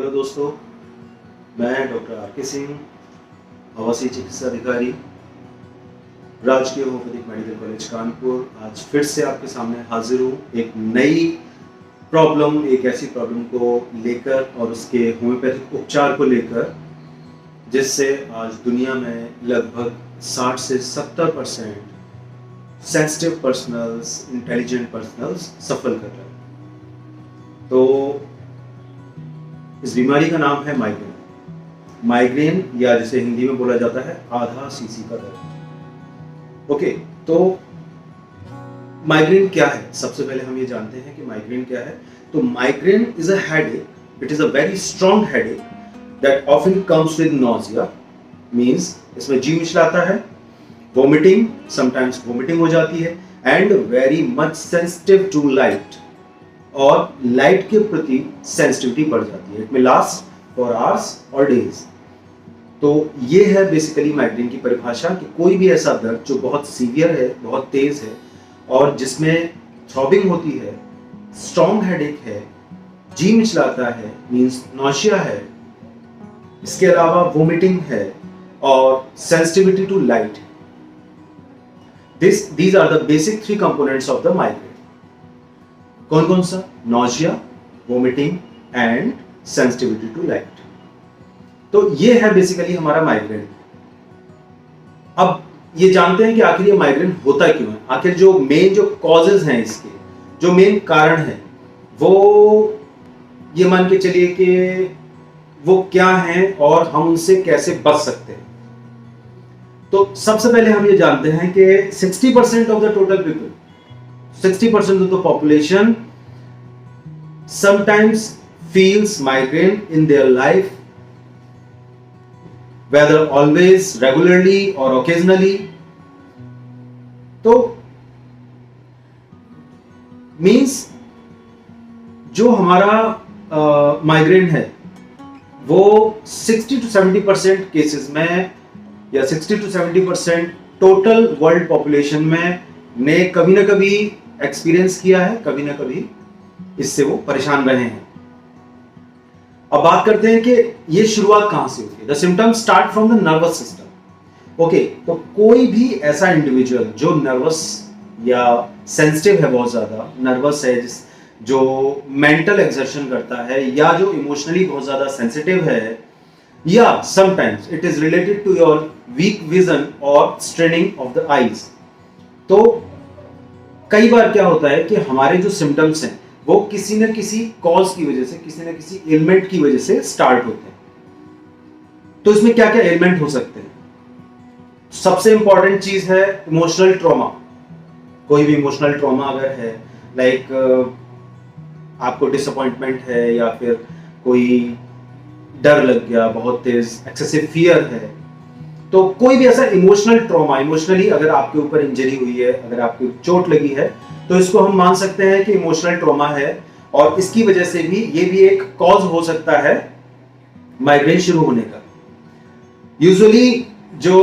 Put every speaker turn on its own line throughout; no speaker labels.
Hello दोस्तों, मैं doctor R के सिंह, आवासीय चिकित्सा अधिकारी, राजकीय होम्योपैथिक मेडिकल कॉलेज कानपुर। आज फिर से आपके सामने हाजिर हूँ एक नई प्रॉब्लम, एक ऐसी प्रॉब्लम को लेकर और उसके होम्योपैथिक उपचार को लेकर, जिससे आज दुनिया में लगभग 60 से 70% सेंसिटिव पर्सनल्स, इंटेलिजेंट पर्सनल्स सफर कर रहे हैं। तो इस बीमारी का नाम है माइग्रेन। माइग्रेन या जिसे हिंदी में बोला जाता है आधा सीसी का दर्द। ओके, तो माइग्रेन क्या है? सबसे पहले हम ये जानते हैं कि माइग्रेन क्या है। तो migraine is a headache, it is a very strong headache that often comes with nausea, means इसमें जी मिचलाता है, वोमिटिंग, समटाइम्स वोमिटिंग हो जाती है, and very much sensitive to light, और लाइट के प्रति सेंसिटिविटी बढ़ जाती है। It may last for hours और डेज। तो ये है बेसिकली माइग्रेन की परिभाषा कि कोई भी ऐसा दर्द जो बहुत सीवियर है, बहुत तेज है और जिसमें थ्रॉबिंग होती है, स्ट्रॉन्ग हेडेक है, जी मिचलाता है, मींस नॉशिया है, इसके अलावा वोमिटिंग है और sensitivity to light. these are the basic three components of the migraine. कौन कौन सा? Nausea, vomiting and sensitivity to light. तो ये है बेसिकली हमारा माइग्रेन। अब ये जानते हैं कि आखिर ये माइग्रेन होता क्यों है, आखिर जो मेन जो कॉजेज हैं, इसके जो मेन कारण है वो ये मान के चलिए कि वो क्या हैं और हम उनसे कैसे बच सकते हैं। तो सबसे पहले हम ये जानते हैं कि 60% of the total people, 60% of the population sometimes feels migraine in their life, whether always, regularly or occasionally. तो means जो हमारा माइग्रेन है वो 60 to 70% केसेस में या 60 to 70% टोटल वर्ल्ड पॉपुलेशन में ने कभी ना कभी एक्सपीरियंस किया है, कभी ना कभी इससे वो परेशान रहे हैं। अब बात करते हैं कि ये शुरुआत कहां से होती है। The symptoms start from the nervous system. Okay, तो कोई भी ऐसा इंडिविजुअल जो नर्वस या सेंसिटिव है, बहुत ज्यादा नर्वस है, जो मेंटल एक्सर्शन करता है या जो इमोशनली बहुत ज्यादा सेंसिटिव है, या sometimes it is related to your weak vision और स्ट्रेनिंग ऑफ द आईज। तो कई बार क्या होता है कि हमारे जो सिम्टम्स हैं वो किसी न किसी कॉज की वजह से, किसी न किसी एलिमेंट की वजह से स्टार्ट होते हैं। तो इसमें क्या क्या एलिमेंट हो सकते हैं? सबसे इंपॉर्टेंट चीज है इमोशनल ट्रॉमा। कोई भी इमोशनल ट्रॉमा अगर है, लाइक आपको डिसअपॉइंटमेंट है या फिर कोई डर लग गया, बहुत तेज एक्सेसिव फियर है, तो कोई भी ऐसा इमोशनल ट्रॉमा, इमोशनली अगर आपके ऊपर इंजरी हुई है, अगर आपको चोट लगी है, तो इसको हम मान सकते हैं कि इमोशनल ट्रॉमा है, और इसकी वजह से भी ये भी एक कॉज हो सकता है माइग्रेन शुरू होने का। यूजुअली जो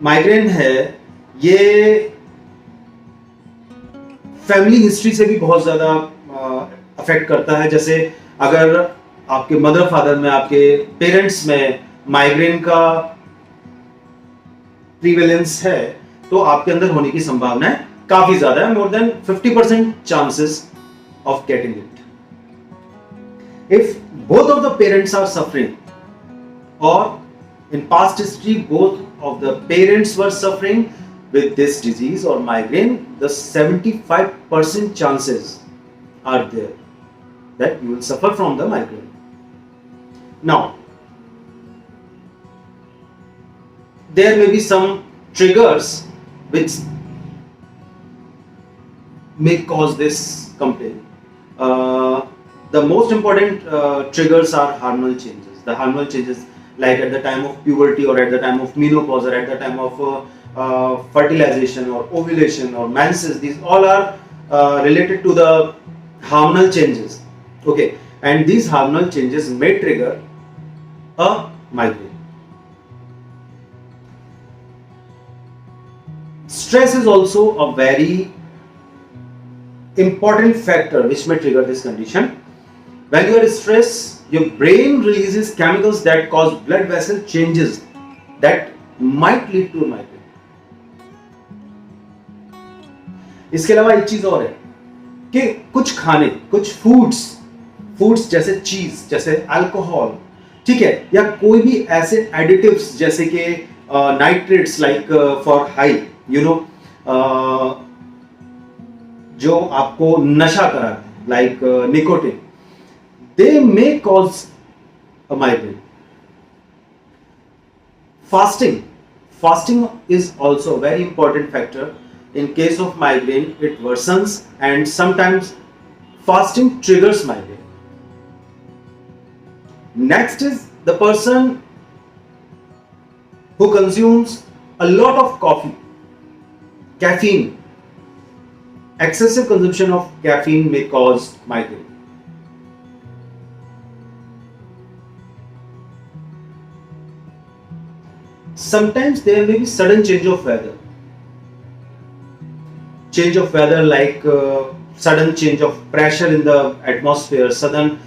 माइग्रेन है ये फैमिली हिस्ट्री से भी बहुत ज्यादा अफेक्ट करता है। जैसे अगर आपके मदर फादर में, आपके पेरेंट्स में माइग्रेन का प्रीवेलेंस है, तो आपके अंदर होने की संभावना काफी ज्यादा है, more than 50% chances of getting it. If both of the parents are suffering or in past history both of the parents were suffering with this disease or migraine, the 75% chances are there that you will suffer from the migraine. Now, there may be some triggers which may cause this complaint. The most important triggers are hormonal changes. The hormonal changes, like at the time of puberty or at the time of menopause or at the time of fertilization or ovulation or menses, these all are related to the hormonal changes. Okay, and these hormonal changes may trigger a migraine. Stress is also a very important factor which may trigger this condition. When you are stressed, your brain releases chemicals that cause blood vessel changes that might lead to a migraine. इसके अलावा एक चीज और है कि कुछ खाने, कुछ फूड्स जैसे चीज, जैसे अल्कोहल, ठीक है, या कोई भी ऐसे एडिटिव्स जैसे कि nitrates like for high, you know, जो आपको नशा कराते हैं like nicotine, they may cause a migraine. Fasting is also a very important factor. In case of migraine, it worsens, and sometimes fasting triggers migraine. Next is the person who consumes a lot of coffee, caffeine. Excessive consumption of caffeine may cause migraine. Sometimes there may be sudden change of weather. Change of weather like sudden change of pressure in the atmosphere, sudden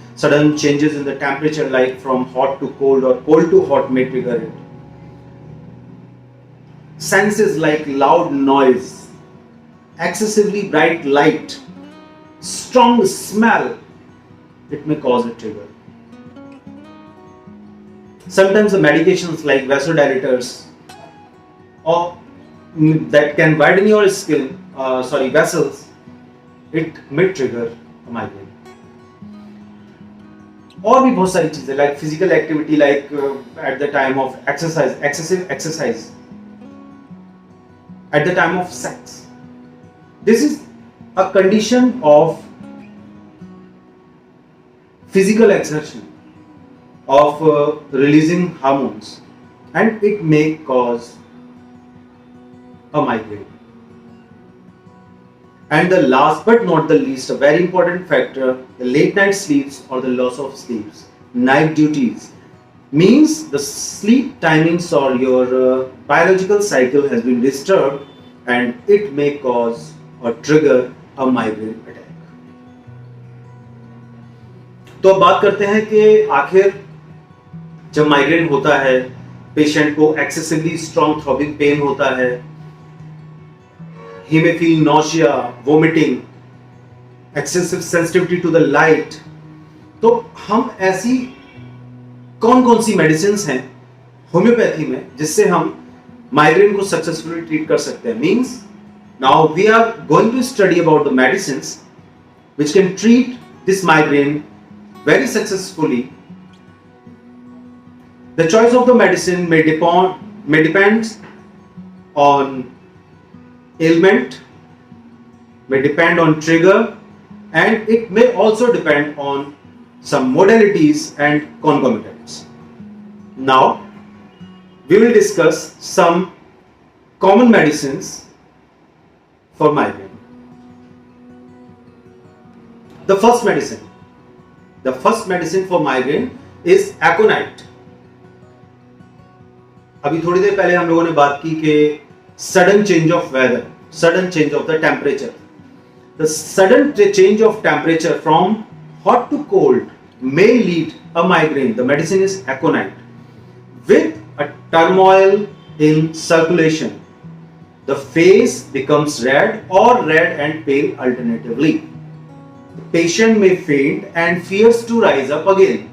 changes in the temperature like from hot to cold or cold to hot may trigger it. Senses like loud noise, excessively bright light, strong smell, it may cause a trigger. Sometimes the medications like vasodilators or that can widen your vessels, it may trigger a migraine. और भी बहुत सारी चीजें like physical activity like at the time of exercise, excessive exercise, at the time of sex. This is a condition of physical exertion, of releasing hormones, and it may cause a migraine. And the last but not the least, a very important factor, the late night sleeps or the loss of sleeps, night duties, means the sleep timings or your biological cycle has been disturbed, and it may cause or trigger a migraine attack. तो अब बात करते हैं कि आखिर जब migraine होता है, पेशेंट को एक्सेसिवली स्ट्रॉन्ग थ्रॉबिंग पेन होता है, he may feel nausea, vomiting, excessive sensitivity to the light. तो हम ऐसी कौन सी मेडिसिन हैं होम्योपैथी में जिससे हम माइग्रेन को सक्सेसफुली ट्रीट कर सकते हैं. Means now we are going to study about the medicines which can treat this migraine very successfully. The choice of the medicine may depend on ailment, may depend on trigger, and it may also depend on some modalities and concomitants. Now we will discuss some common medicines for migraine. The first medicine for migraine is aconite. अभी थोड़ी देर पहले हम लोगों ने बात की कि sudden change of weather, sudden change of the temperature. The sudden change of temperature from hot to cold may lead a migraine. The medicine is aconite. With a turmoil in circulation, the face becomes red or red and pale alternatively. The patient may faint and fears to rise up again.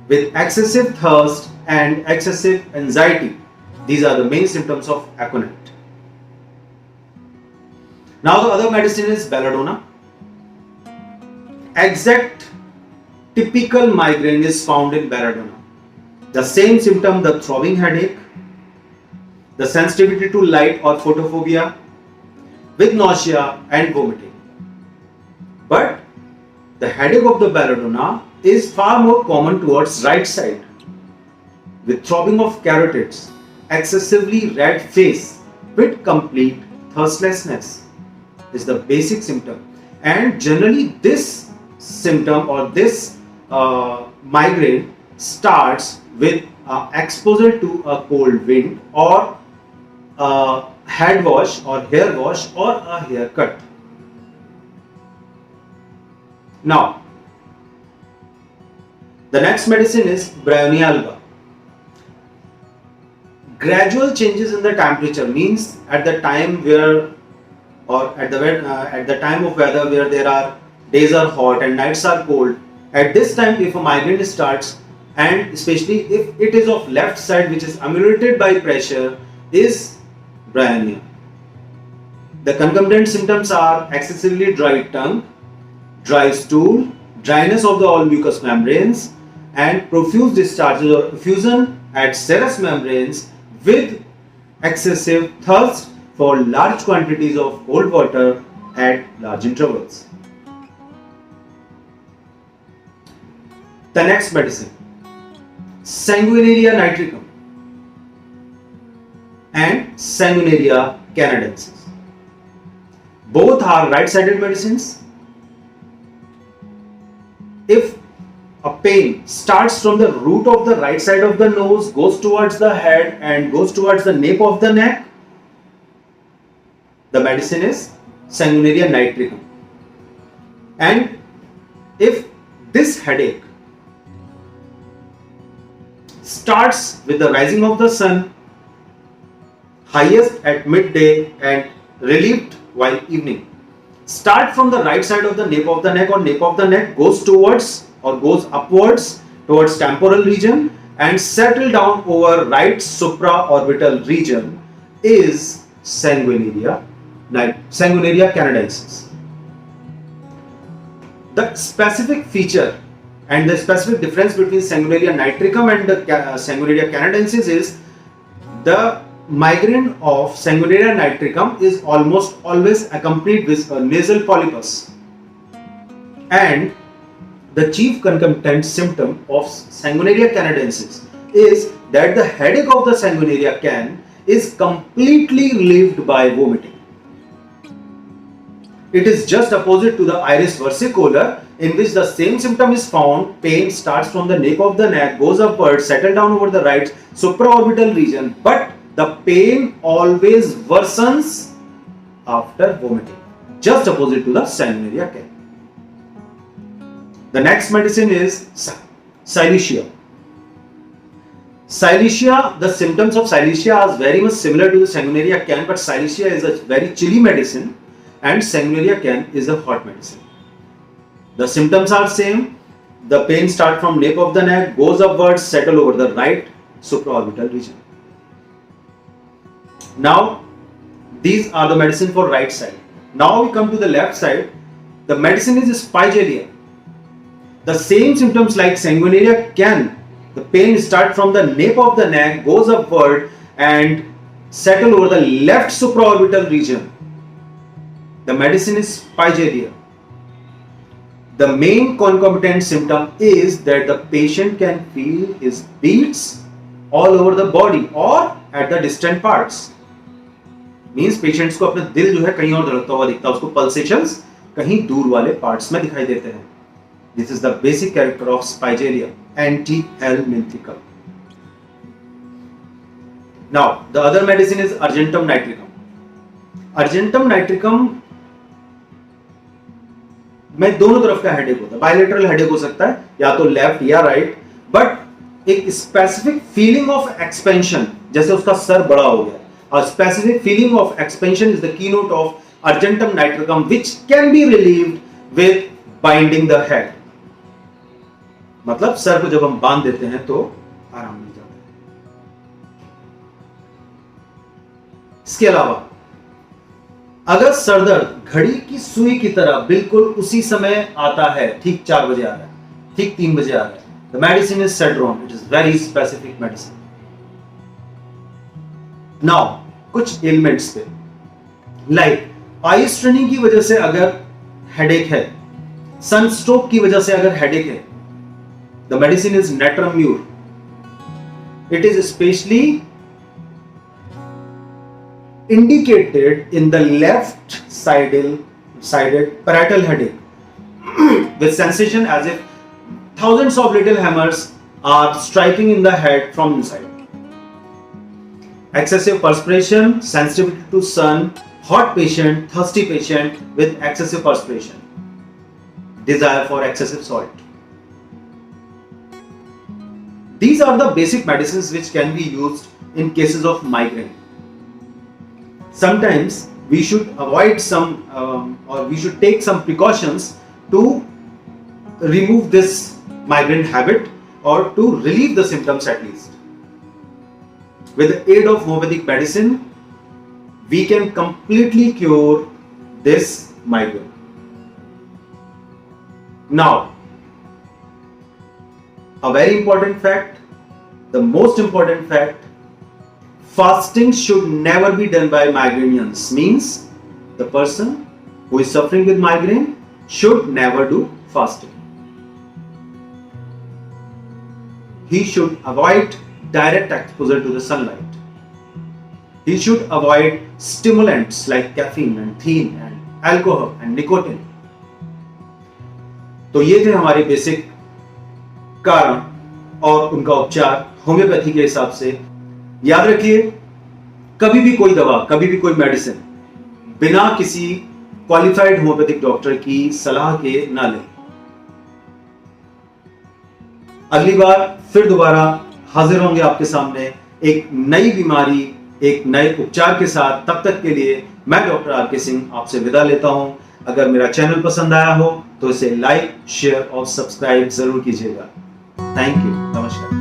With excessive thirst and excessive anxiety, these are the main symptoms of aconite. Now the other medicine is belladonna. Exact typical migraine is found in belladonna. The same symptom, the throbbing headache, the sensitivity to light or photophobia, with nausea and vomiting. But the headache of the belladonna is far more common towards right side, with throbbing of carotids, excessively red face with complete thirstlessness is the basic symptom. And generally this symptom or this migraine starts with exposure to a cold wind or a head wash or hair wash or a haircut. Now The next medicine is Bryonia. Gradual changes in the temperature means at the time where, or at the time of weather where there are days are hot and nights are cold. At this time, if a migraine starts, and especially if it is of left side, which is ameliorated by pressure, is Bryonia. The concomitant symptoms are excessively dry tongue, dry stool, dryness of the all mucous membranes, and profuse discharges or effusion at serous membranes with excessive thirst for large quantities of cold water at large intervals. The next medicine, Sanguinaria nitricum and Sanguinaria canadensis. Both are right-sided medicines. If a pain starts from the root of the right side of the nose, goes towards the head and goes towards the nape of the neck, the medicine is Sanguinaria nitricum. And if this headache starts with the rising of the sun, highest at midday and relieved while evening, start from the right side of the nape of the neck or nape of the neck, goes towards or goes upwards towards temporal region and settle down over right supraorbital region, is Sanguinaria canadensis. The specific feature and the specific difference between Sanguinaria nitricum and the Sanguinaria canadensis is the migraine of Sanguinaria nitricum is almost always accompanied with a nasal polypus, and the chief concomitant symptom of Sanguinaria canadensis is that the headache of the Sanguinaria can is completely relieved by vomiting. It is just opposite to the iris versicolor, in which the same symptom is found. Pain starts from the nape of the neck, goes upward, settle down over the right supraorbital region, but the pain always worsens after vomiting, just opposite to the Sanguinaria can. The next medicine is Silesia. Silesia, the symptoms of Silesia are very much similar to the Sanguinaria can, but Silesia is a very chilly medicine and Sanguinaria can is a hot medicine. The symptoms are same. The pain starts from nape of the neck, goes upwards, settle over the right supraorbital region. Now, these are the medicine for right side. Now we come to the left side. The medicine is Spigelia. The same symptoms like Sanguinaria can. The pain starts from the nape of the neck, goes upward and settle over the left supraorbital region. The medicine is Spigelia. The main concomitant symptom is that the patient can feel his beats all over the body or at the distant parts. Means patients को अपना दिल जो है कहीं और धड़कता हुआ दिखता है, उसको pulsations कहीं दूर वाले parts में दिखाई देते हैं. This is the basic character of Spigelia, anti-helminthical. Now, the other medicine is Argentum nitricum. Argentum nitricum में दोनों तरफ का हेडेक होता है. बायलेटरल हेडेक हो सकता है या तो लेफ्ट या राइट, बट एक स्पेसिफिक फीलिंग ऑफ एक्सपेंशन, जैसे उसका सर बड़ा हो गया. A specific feeling of expansion is the keynote of Argentum nitricum, which can be relieved with binding the head. मतलब सर को जब हम बांध देते हैं तो आराम मिल जाता है. इसके अलावा अगर सर दर्द घड़ी की सुई की तरह बिल्कुल उसी समय आता है, ठीक 4 बजे आ रहा है, ठीक 3 बजे आ रहा है, the medicine is Cedron. It is very specific medicine. Now, कुछ एलिमेंट्स पे लाइक आई स्ट्रेनिंग की वजह से अगर हेडेक है, सनस्ट्रोक की वजह से अगर हेडेक है, the medicine is natrum mur. It is specially indicated in the left sided parietal headache with sensation as if thousands of little hammers are striking in the head from inside. Excessive perspiration, sensitivity to sun, hot patient, thirsty patient with excessive perspiration, desire for excessive salt. These are the basic medicines which can be used in cases of migraine. Sometimes we should avoid some or we should take some precautions to remove this migraine habit or to relieve the symptoms at least. With the aid of homeopathic medicine, we can completely cure this migraine. Now, a very important fact, the most important fact, fasting should never be done by migrainians. Means the person who is suffering with migraine should never do fasting. He should avoid direct exposure to the sunlight. He should avoid stimulants like caffeine and thein and alcohol and nicotine. तो ये थे हमारे basic कारण और उनका उपचार homeopathy के हिसाब से। याद रखिए, कभी भी कोई दवा, कभी भी कोई मेडिसिन बिना किसी क्वालिफाइड होम्योपैथिक डॉक्टर की सलाह के ना लें। अगली बार फिर दोबारा हाजिर होंगे आपके सामने एक नई बीमारी, एक नए उपचार के साथ। तब तक के लिए मैं डॉक्टर आर के सिंह आपसे विदा लेता हूं। अगर मेरा चैनल पसंद आया हो तो इसे लाइक, शेयर और सब्सक्राइब जरूर कीजिएगा। Thank you. नमस्कार।